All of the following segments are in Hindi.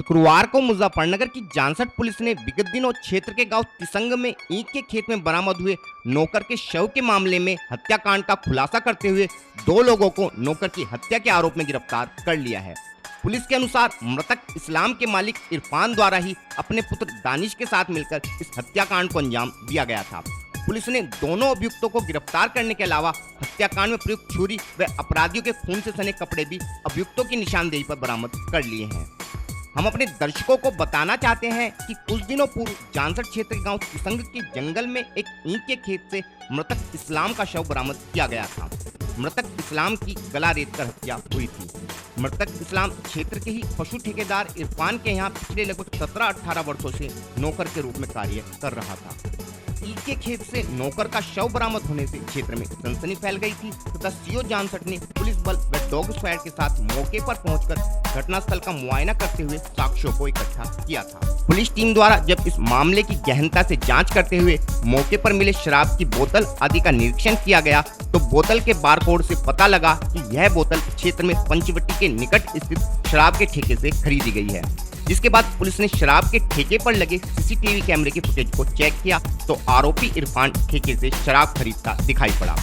शुक्रवार को मुजफ्फरनगर की जानसठ पुलिस ने विगत दिनों क्षेत्र के गांव तिसंग में ईंट के खेत में बरामद हुए नौकर के शव के मामले में हत्याकांड का खुलासा करते हुए 2 लोगों को नौकर की हत्या के आरोप में गिरफ्तार कर लिया है। पुलिस के अनुसार मृतक इस्लाम के मालिक इरफान द्वारा ही अपने पुत्र दानिश के साथ मिलकर इस हत्याकांड को अंजाम दिया गया था। पुलिस ने दोनों अभियुक्तों को गिरफ्तार करने के अलावा हत्याकांड में प्रयुक्त छुरी व अपराधियों के खून से सने कपड़े भी अभियुक्तों की निशानदेही पर बरामद कर लिए हैं। हम अपने दर्शकों को बताना चाहते हैं कि कुछ दिनों पूर्व जानसठ क्षेत्र के गांव तिसंग के जंगल में एक ईंट के खेत से मृतक इस्लाम का शव बरामद किया गया था। मृतक इस्लाम की गला रेतकर हत्या हुई थी। मृतक इस्लाम क्षेत्र के ही पशु ठेकेदार इरफान के यहाँ पिछले लगभग 17-18 वर्षों से नौकर के रूप में कार्य कर रहा था। ईंट के खेत से नौकर का शव बरामद होने से क्षेत्र में सनसनी फैल गई थी तथा सीओ जानसठ ने पुलिस बल व डॉग स्क्वाड के साथ मौके पर पहुंचकर घटनास्थल का मुआयना करते हुए साक्ष्यों को इकट्ठा किया था। पुलिस टीम द्वारा जब इस मामले की गहनता से जांच करते हुए मौके पर मिले शराब की बोतल आदि का निरीक्षण किया गया तो बोतल के बारकोड से पता लगा कि यह बोतल क्षेत्र में पंचवटी के निकट स्थित शराब के ठेके से खरीदी गई है। जिसके बाद पुलिस ने शराब के ठेके पर लगे सीसीटीवी कैमरे की फुटेज को चेक किया तो आरोपी इरफान ठेके से शराब खरीदता दिखाई पड़ा।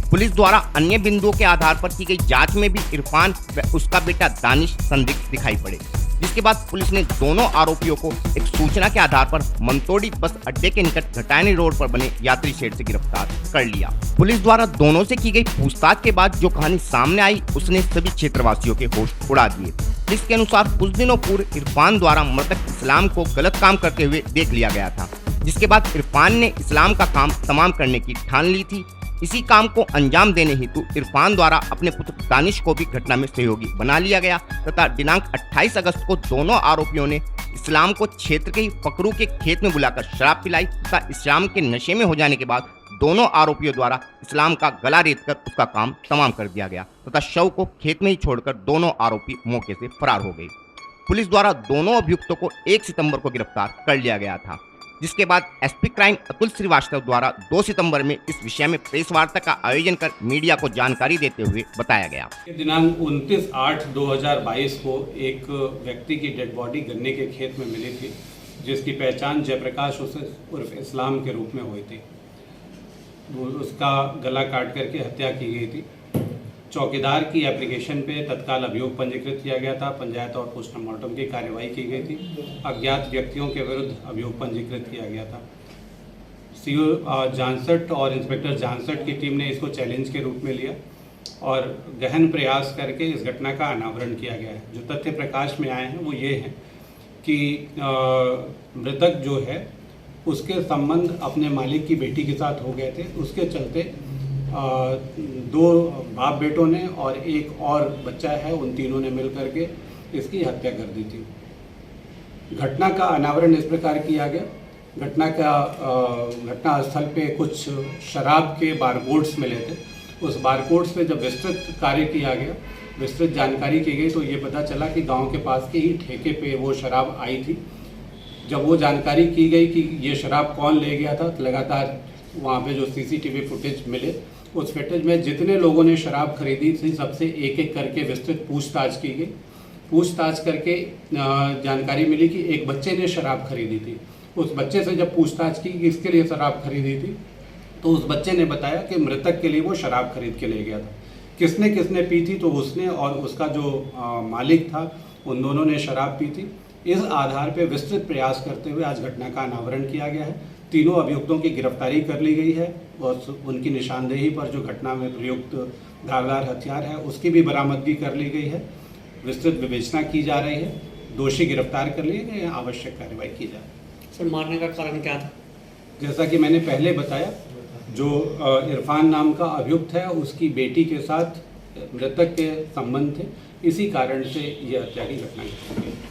पुलिस द्वारा अन्य बिंदुओं के आधार पर की गई जांच में भी इरफान व उसका बेटा दानिश संदिग्ध दिखाई पड़े। जिसके बाद पुलिस ने दोनों आरोपियों को एक सूचना के आधार पर मंतोड़ी बस अड्डे के निकट घटानी रोड पर बने यात्री शेड से गिरफ्तार कर लिया। पुलिस द्वारा दोनों से की गई पूछताछ के बाद जो कहानी सामने आई उसने सभी क्षेत्रवासियों के होश उड़ा दिए। जिसके अनुसार कुछ दिनों पूर्व इरफान द्वारा मृतक इस्लाम को गलत काम करते हुए देख लिया गया था। जिसके बाद इरफान ने इस्लाम का काम तमाम करने की ठान ली थी। इसी काम को अंजाम देने हेतु इरफान द्वारा अपने पुत्र दानिश को भी घटना में सहयोगी बना लिया गया तथा दिनांक 28 अगस्त को दोनों आरोपियों ने इस्लाम को क्षेत्र के ही फकरू के खेत में बुलाकर शराब पिलाई तथा इस्लाम के नशे में हो जाने के बाद दोनों आरोपियों द्वारा इस्लाम का गला रेतकर उसका काम तमाम कर दिया गया तथा शव को खेत में ही छोड़कर दोनों आरोपी मौके से फरार हो गए। पुलिस द्वारा दोनों अभियुक्तों को 1 सितंबर को गिरफ्तार कर लिया गया था। जिसके बाद एसपी क्राइम अतुल श्रीवास्तव द्वारा 2 सितंबर में इस विषय में प्रेस वार्ता का आयोजन कर मीडिया को जानकारी देते हुए बताया गया। दिनांक 29/8/2022 को एक व्यक्ति की डेड बॉडी गन्ने के खेत में मिली थी जिसकी पहचान जयप्रकाश उर्फ इस्लाम के रूप में हुई थी। उसका गला काट करके हत्या की गई थी। चौकीदार की एप्लीकेशन पे तत्काल अभियोग पंजीकृत किया गया था। पंचायत और पोस्टमार्टम की कार्यवाही की गई थी। अज्ञात व्यक्तियों के विरुद्ध अभियोग पंजीकृत किया गया था। सीओ जानसठ और इंस्पेक्टर जानसठ की टीम ने इसको चैलेंज के रूप में लिया और गहन प्रयास करके इस घटना का अनावरण किया गया है। जो तथ्य प्रकाश में आए हैं वो ये हैं कि मृतक जो है उसके संबंध अपने मालिक की बेटी के साथ हो गए थे। उसके चलते 2 बाप बेटों ने और एक और बच्चा है, उन तीनों ने मिल करके इसकी हत्या कर दी थी। घटना का अनावरण इस प्रकार किया गया। घटना स्थल पे कुछ शराब के बारकोड्स मिले थे। उस बारकोड्स पे जब विस्तृत कार्य किया गया, विस्तृत जानकारी की गई तो ये पता चला कि गांव के पास के ही ठेके पे वो शराब आई थी। जब वो जानकारी की गई कि ये शराब कौन ले गया था, तो लगातार वहाँ पे जो सीसीटीवी फुटेज मिले उस फुटेज में जितने लोगों ने शराब खरीदी थी सबसे एक एक करके विस्तृत पूछताछ की गई। पूछताछ करके जानकारी मिली कि एक बच्चे ने शराब खरीदी थी। उस बच्चे से जब पूछताछ की कि इसके लिए शराब खरीदी थी तो उस बच्चे ने बताया कि मृतक के लिए वो शराब खरीद के ले गया था। किसने किसने पी थी तो उसने और उसका जो मालिक था उन दोनों ने शराब पी थी। इस आधार पर विस्तृत प्रयास करते हुए आज घटना का अनावरण किया गया है। तीनों अभियुक्तों की गिरफ्तारी कर ली गई है और उनकी निशानदेही पर जो घटना में प्रयुक्त धारदार हथियार है उसकी भी बरामदगी कर ली गई है। विस्तृत विवेचना की जा रही है। दोषी गिरफ्तार कर लिए गए, आवश्यक कार्रवाई की जा रही है। सर, मारने का कारण क्या था? जैसा कि मैंने पहले बताया, जो इरफान नाम का अभियुक्त है उसकी बेटी के साथ मृतक के संबंध थे। इसी कारण से ये हत्या की घटना घटी है।